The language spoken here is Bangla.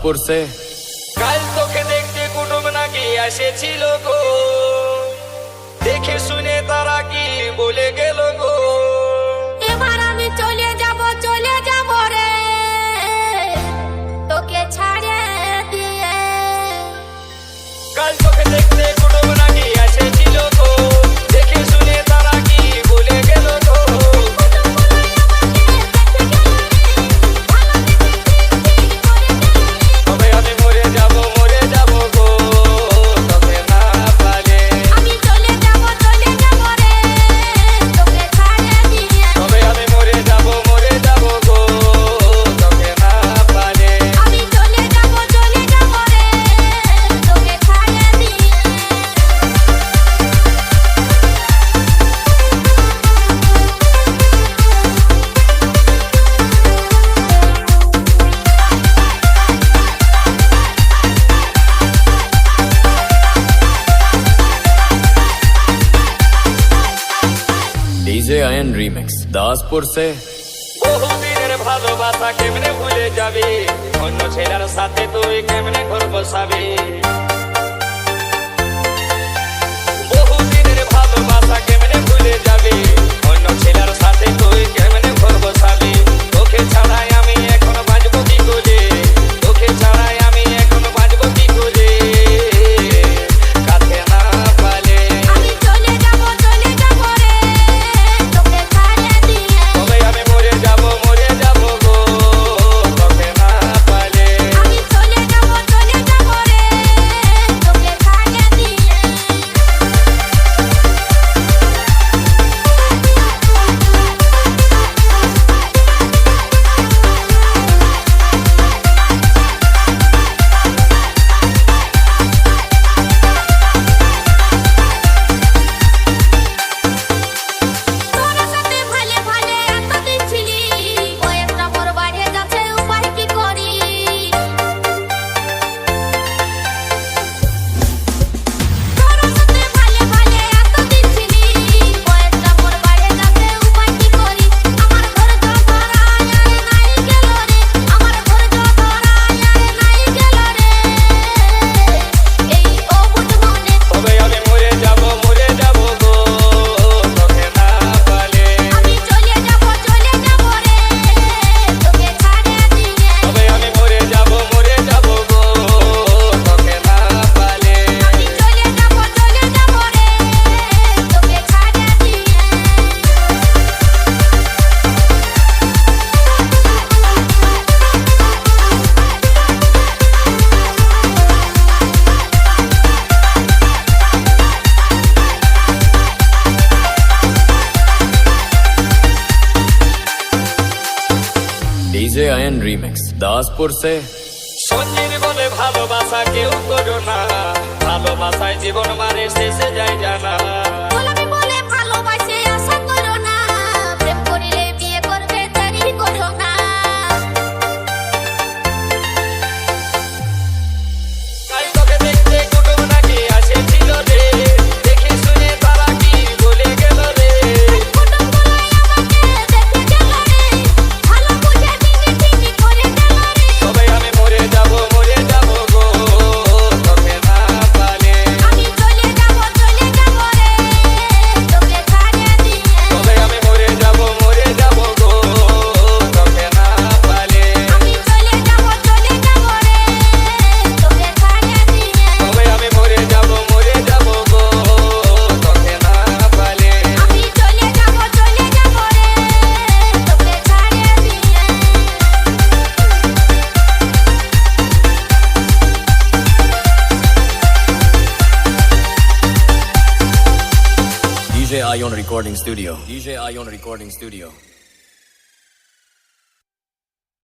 দাসপুরসে কাল তোকে দেখতে কুটুম নাকি এসেছিল গো, দেখে শুনে তারা কি বলে গেল গো। এবার আমি চলে যাব রে তোকে ছাড়ে দিয়ে। কাল তোকে দেখতে কুটুম নাকি এসেছিল গো, দেখে শুনে তারা কি বলে গেল গো। তবে আমি মরে যাব গো, তোকে না পালে। আমি চলে যাব রে তোকে ছাড়ে দিয়ে। তবে আমি মরে যাব গো, তোকে না পালে। আমি চলে যাব রে তোকে ছাড়ে দিয়ে। ডিজে আয়ন রিমিক্স দাসপুরসে বহুদিনের ভালোবাসা কেমনে ভুলে যাবে, অন্য ছেলের সাথে তুই কেমনে ঘর বসাবি। বহুদিনের ভালোবাসা কেমনে ভুলে যাবে, অন্য ছেলের সাথে তুই কেমনে ঘর বসাবি। তোকে ছাড়াই আমি এখন বাঁচবো কি করে, তোকে ছাড়াই আমি এখন বাঁচবো কি করে, কাছে না পালে। আমি চলে যাব রে তোকে ছাড়ে দিয়ে। তবে আমি মরে যাব গো, তোকে না পালে। আমি চলে যাব রে তোকে ছাড়ে দিয়ে। তোর সাথে ভালে ভালে এতদিন ছিলি, বয়সটা মোর বাড়ে যাচ্ছে উপায় কি করি। তোর সাথে ভালে ভালে এতদিন ছিলি, বয়সটা মোর বাড়ে যাচ্ছে উপায় কি করি। আমার ঘর ধরা আর নাই গেল রে, আমার ঘর ধরা আর নাই গেল রে, এই অবুঝ মনে। তবে আমি মরে যাব গো, তোকে না পালে। আমি চলে যাব রে তোকে ছাড়ে দিয়ে। তবে আমি মরে যাব গো, তোকে না পালে। আমি চলে যাব রে তোকে ছাড়ে দিয়ে। ডিজে আয়ন রিমিক্স দাসপুরসে সঞ্জির বলে ভালোবাসা কেউ করো না, ভালোবাসায় জীবন মারে শেষে যায় জানা। গোলামি বলে ভালোবাসে আশা করো না, প্রেম করিলে বিয়ে করবে দেরি করো না। কাল তোকে দেখতে কুটুম নাকি এসেছিল রে, দেখে শুনে তারা কি বলে গেল রে। কুটুম বলাই আমাকে দেখে গেল রে, ভালো বুঝে চিনি করে গেল রে। তবে আমি মরে যাব গো, তোকে না পালে। আমি চলে যাব রে তোকে ছাড়ে দিয়ে। তবে আমি মরে যাব গো, তোকে না পালে। আমি চলে যাব রে তোকে ছাড়ে দিয়ে। তবে আমি মরে যাব গো, তোকে না পালে। আমি চলে যাব রে তোকে ছাড়ে দিয়ে। DJ ion recording studio